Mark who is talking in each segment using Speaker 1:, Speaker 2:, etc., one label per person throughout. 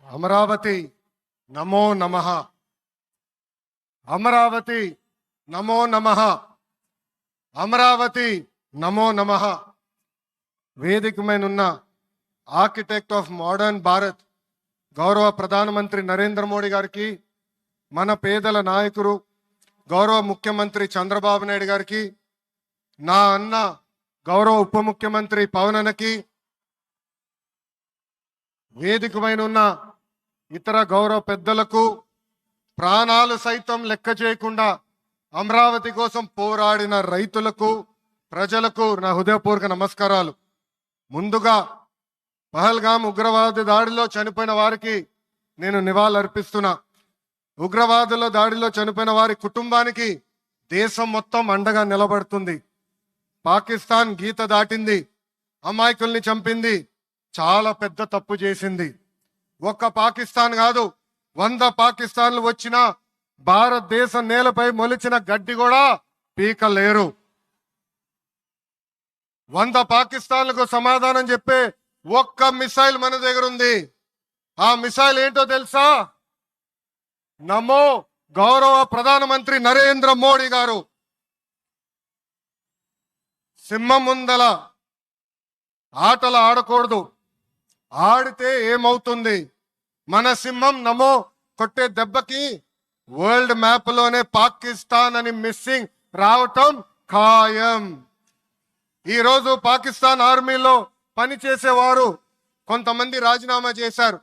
Speaker 1: అమరావతి నమో నమః. అమరావతి నమో నమః. అమరావతి నమో నమః. వేదిక మీద ఆర్కిటెక్ట్ ఆఫ్ మోడర్న్ భారత్ గౌరవ ప్రధానమంత్రి నరేంద్ర మోడీ గారికి, మన పేదల నాయకుడు గౌరవ ముఖ్యమంత్రి చంద్రబాబు నాయుడు గారికి, నా అన్న గౌరవ ఉప ముఖ్యమంత్రి పవన్ అన్నకి, వేదిక మీద ఇతర గౌరవ పెద్దలకు, ప్రాణాలు సైతం లెక్క చేయకుండా అమరావతి కోసం పోరాడిన రైతులకు, ప్రజలకు నా హృదయపూర్వక నమస్కారాలు. ముందుగా పహల్గాం ఉగ్రవాద దాడిలో చనిపోయిన వారికి నేను నివాళులర్పిస్తున్నా. ఉగ్రవాదుల దాడిలో చనిపోయిన వారి కుటుంబానికి దేశం మొత్తం అండగా నిలబడుతుంది. పాకిస్తాన్ గీత దాటింది, అమాయకుల్ని చంపింది, చాలా పెద్ద తప్పు చేసింది. ఒక్క పాకిస్తాన్ కాదు, 100 పాకిస్తాన్లు వచ్చినా భారతదేశ నేలపై మొలిచిన గడ్డి కూడా పీకలేరు. 100 పాకిస్తాన్లకు సమాధానం చెప్పే ఒక్క మిసైల్ మన దగ్గర ఉంది. ఆ మిసైల్ ఏంటో తెలుసా? నమో గౌరవ ప్రధానమంత్రి నరేంద్ర మోడీ గారు. సింహం ముందల ఆటలు ఆడకూడదు, ఆడితే ఏమవుతుంది? మన సింహం నమో కొట్టే దెబ్బకి వరల్డ్ మ్యాప్ లోనే పాకిస్తాన్ అని మిస్సింగ్ రావటం ఖాయం. ఈరోజు పాకిస్తాన్ ఆర్మీలో పనిచేసేవారు కొంతమంది రాజీనామా చేశారు,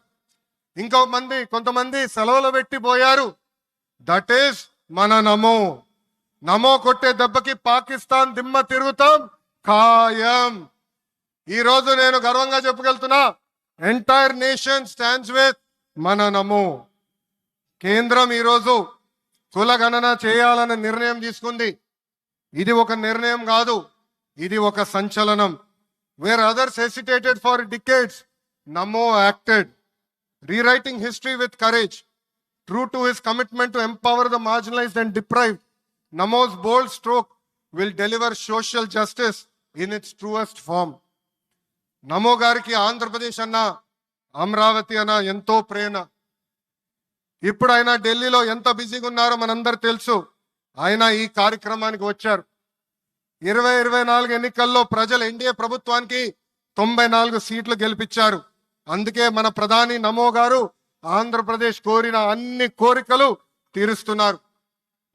Speaker 1: కొంతమంది సెలవులు పెట్టిపోయారు. దట్ ఈస్ మన నమో. నమో కొట్టే దెబ్బకి పాకిస్తాన్ దిమ్మ తిరుగుతాం ఖాయం. ఈరోజు నేను గర్వంగా చెప్పగలుగుతున్నా, ఎంటైర్ నేషన్ స్టాండ్స్ విత్ మన నమో. కేంద్రం ఈరోజు కులగణన చేయాలనే నిర్ణయం తీసుకుంది. ఇది ఒక నిర్ణయం కాదు, ఇది ఒక సంచలనం. Wear others hesitated for decades, Namo acted, rewriting history with courage. True to his commitment to empower the marginalized and deprived, Namo's bold stroke will deliver social justice in its truest form. నమో గారికి ఆంధ్రప్రదేశ్ అన్న, అమరావతి అన్న ఎంతో ప్రేమ. ఇప్పుడు ఆయన ఢిల్లీలో ఎంత బిజీగా ఉన్నారో మనందరూ తెలుసు. ఆయన ఈ కార్యక్రమానికి వచ్చారు. 2024 ఎన్నికల్లో ప్రజలు ఎన్డీఏ ప్రభుత్వానికి 94 సీట్లు గెలిపించారు. అందుకే మన ప్రధాని నమో గారు ఆంధ్రప్రదేశ్ కోరిన అన్ని కోరికలు తీరుస్తున్నారు.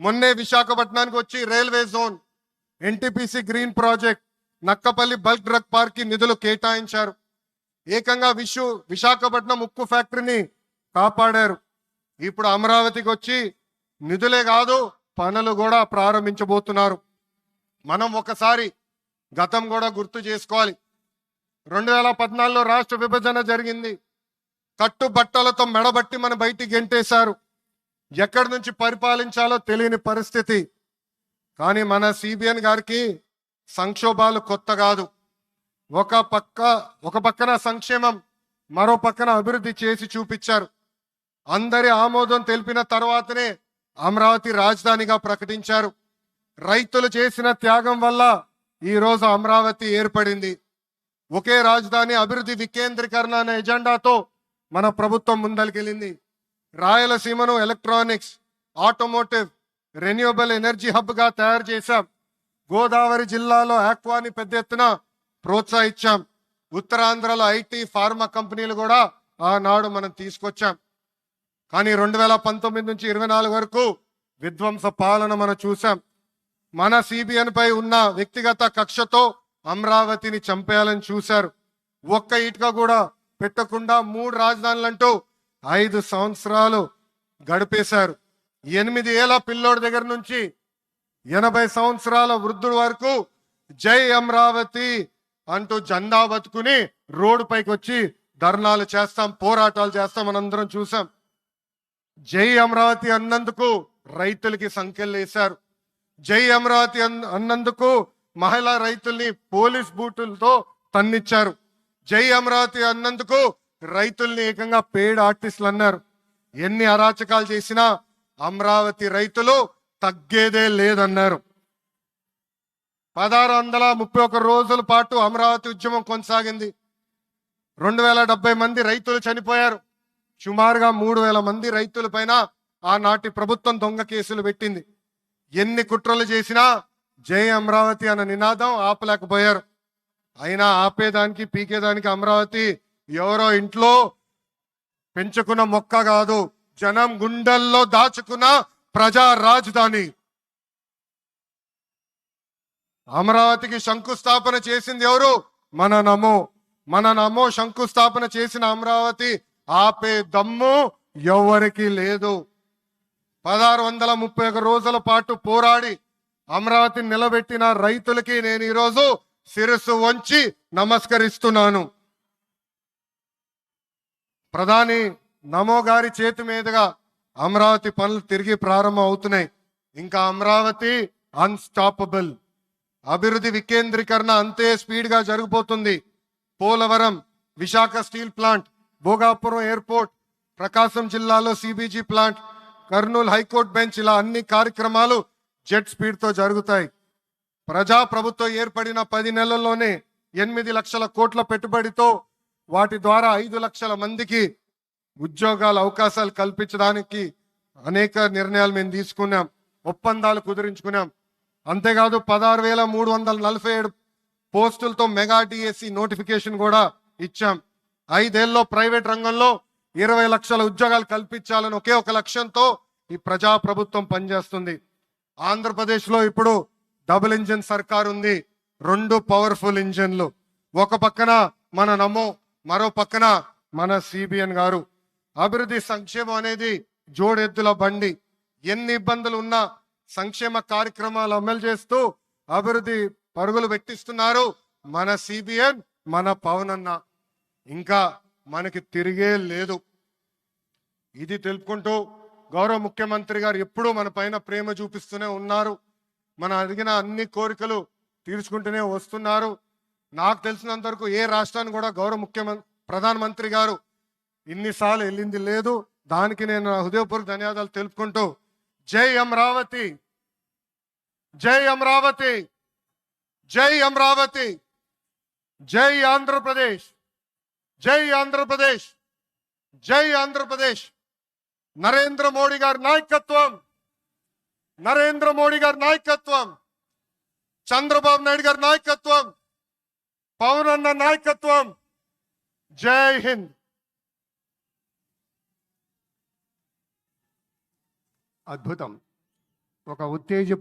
Speaker 1: మొన్నే విశాఖపట్నానికి వచ్చి railway zone, NTPC green project, Nakkapalli bulk drug park కి నిధులు కేటాయించారు. ఏకంగా విశాఖపట్నం ఉక్కు ఫ్యాక్టరీని కాపాడారు. ఇప్పుడు అమరావతికి వచ్చి నిధులే కాదు, పనులు కూడా ప్రారంభించబోతున్నారు. మనం ఒకసారి గతం కూడా గుర్తు చేసుకోవాలి. 2014లో రాష్ట్ర విభజన జరిగింది. కట్టుబట్టలతో మెడబట్టి మన బయటికి గెంటేశారు. ఎక్కడి నుంచి పరిపాలించాలో తెలియని పరిస్థితి. కానీ మన సిబిఎన్ గారికి సంక్షోభాలు కొత్త కాదు. ఒక పక్కన సంక్షేమం, మరో పక్కన అభివృద్ధి చేసి చూపించారు. అందరి ఆమోదం తెలిపిన తర్వాతనే అమరావతి రాజధానిగా ప్రకటించారు. రైతులు చేసిన త్యాగం వల్ల ఈరోజు అమరావతి ఏర్పడింది. ఒకే రాజధాని, అభివృద్ధి, వికేంద్రీకరణ అనే ఎజెండాతో మన ప్రభుత్వం ముందరికెళ్ళింది. రాయలసీమను electronics, automotive, renewable energy hub గా తయారు చేశాం. గోదావరి జిల్లాలో ఆక్వాని పెద్ద ఎత్తున ప్రోత్సహించాం. ఉత్తరాంధ్రలో ఐటీ, ఫార్మా కంపెనీలు కూడా ఆనాడు మనం తీసుకొచ్చాం. కానీ 2019 నుంచి 24 వరకు విధ్వంస పాలన మనం చూసాం. మన సిబిఎన్ పై ఉన్న వ్యక్తిగత కక్షతో అమరావతిని చంపేయాలని చూశారు. ఒక్క ఇటుక కూడా పెట్టకుండా 3 రాజధానులంటూ 5 సంవత్సరాలు గడిపేశారు. 8 ఏళ్ల పిల్లోడి దగ్గర నుంచి 80 సంవత్సరాల వృద్ధుల వరకు జై అమరావతి అంటూ జెండా బతుకుని రోడ్డు పైకి వచ్చి ధర్నాలు చేస్తాం, పోరాటాలు చేస్తాం, మనందరం చూసాం. జై అమరావతి అన్నందుకు రైతులకి సంఖ్యలు వేశారు. జై అమరావతి అన్నందుకు మహిళా రైతుల్ని పోలీస్ బూటులతో తన్నిచ్చారు. జై అమరావతి అన్నందుకు రైతుల్ని ఏకంగా పెయిడ్ ఆర్టిస్టులు అన్నారు. ఎన్ని అరాచకాలు చేసినా అమరావతి రైతులు తగ్గేదే లేదన్నారు. 1631 రోజుల పాటు అమరావతి ఉద్యమం కొనసాగింది. 2070 మంది రైతులు చనిపోయారు. సుమారుగా 3,000 మంది రైతుల పైన ఆనాటి ప్రభుత్వం దొంగ కేసులు పెట్టింది. ఎన్ని కుట్రలు చేసినా జై అమరావతి అన్న నినాదం ఆపలేకపోయారు. అయినా ఆపేదానికి పీకేదానికి అమరావతి ఎవరో ఇంట్లో పెంచుకున్న మొక్క కాదు, జనం గుండెల్లో దాచుకున్న ప్రజా రాజధాని. అమరావతికి శంకుస్థాపన చేసింది ఎవరు? మన నమో శంకుస్థాపన చేసిన అమరావతి ఆపే దమ్ము ఎవరికి లేదు. 1631 రోజుల పాటు పోరాడి అమరావతిని నిలబెట్టిన రైతులకి నేను ఈరోజు శిరస్సు వంచి నమస్కరిస్తున్నాను. ప్రధాని నమో గారి చేతి మీదుగా అమరావతి పనులు తిరిగి ప్రారంభం అవుతున్నాయి. ఇంకా అమరావతి అన్స్టాపబుల్. అభివృద్ధి వికేంద్రీకరణ అంతే స్పీడ్ గా జరిగిపోతుంది. Polavaram, Visakha steel plant, Bhogapuram airport, Prakasam జిల్లాలో CBG plant, Kurnool high court bench, ఇలా అన్ని కార్యక్రమాలు జెట్ స్పీడ్ తో జరుగుతాయి. ప్రజా ప్రభుత్వం ఏర్పడిన 10 నెలల్లోనే 8 లక్షల కోట్ల పెట్టుబడితో వాటి ద్వారా 5 లక్షల మందికి ఉద్యోగాల అవకాశాలు కల్పించడానికి అనేక నిర్ణయాలు మేము తీసుకున్నాం, ఒప్పందాలు కుదిరించుకున్నాం. అంతేకాదు 16,347 పోస్టులతో మెగా డిఎస్సి నోటిఫికేషన్ కూడా ఇచ్చాం. 5 ఏళ్లలో ప్రైవేట్ రంగంలో 20 లక్షల ఉద్యోగాలు కల్పించాలని ఒకే ఒక లక్ష్యంతో ఈ ప్రజా ప్రభుత్వం పనిచేస్తుంది. ఆంధ్రప్రదేశ్లో ఇప్పుడు డబుల్ ఇంజిన్ సర్కార్ ఉంది. 2 పవర్ఫుల్ ఇంజిన్లు. ఒక పక్కన మన నమో, మరో పక్కన మన సిబిఎన్ గారు. అభివృద్ధి సంక్షేమం అనేది జోడెద్దుల బండి. ఎన్ని ఇబ్బందులు ఉన్నా సంక్షేమ కార్యక్రమాలు అమలు చేస్తూ అభివృద్ధి పరుగులు పెట్టిస్తున్నారు మన సిబిఎన్, మన పవన్ అన్న. ఇంకా మనకి తిరిగే లేదు. ఇది తెలుపుకుంటూ గౌరవ ముఖ్యమంత్రి గారు ఎప్పుడూ మన పైన ప్రేమ చూపిస్తూనే ఉన్నారు. మన అడిగిన అన్ని కోరికలు తీర్చుకుంటూనే వస్తున్నారు. నాకు తెలిసినంత వరకు ఏ రాష్ట్రాన్ని కూడా గౌరవ ప్రధానమంత్రి గారు ఇన్నిసార్లు వెళ్ళింది లేదు. దానికి నేను హృదయపూర్వక ధన్యవాదాలు తెలుపుకుంటూ జై అమరావతి, జై అమరావతి, జై అమరావతి, జై ఆంధ్రప్రదేశ్, జై ఆంధ్రప్రదేశ్, జై ఆంధ్రప్రదేశ్. నరేంద్ర మోడీ గారి నాయకత్వం, నరేంద్ర మోడీ గారి నాయకత్వం, చంద్రబాబు నాయుడు గారి నాయకత్వం, పవన్ అన్న నాయకత్వం. జై హింద్.
Speaker 2: అద్భుతం. ఒక ఉత్తేజపు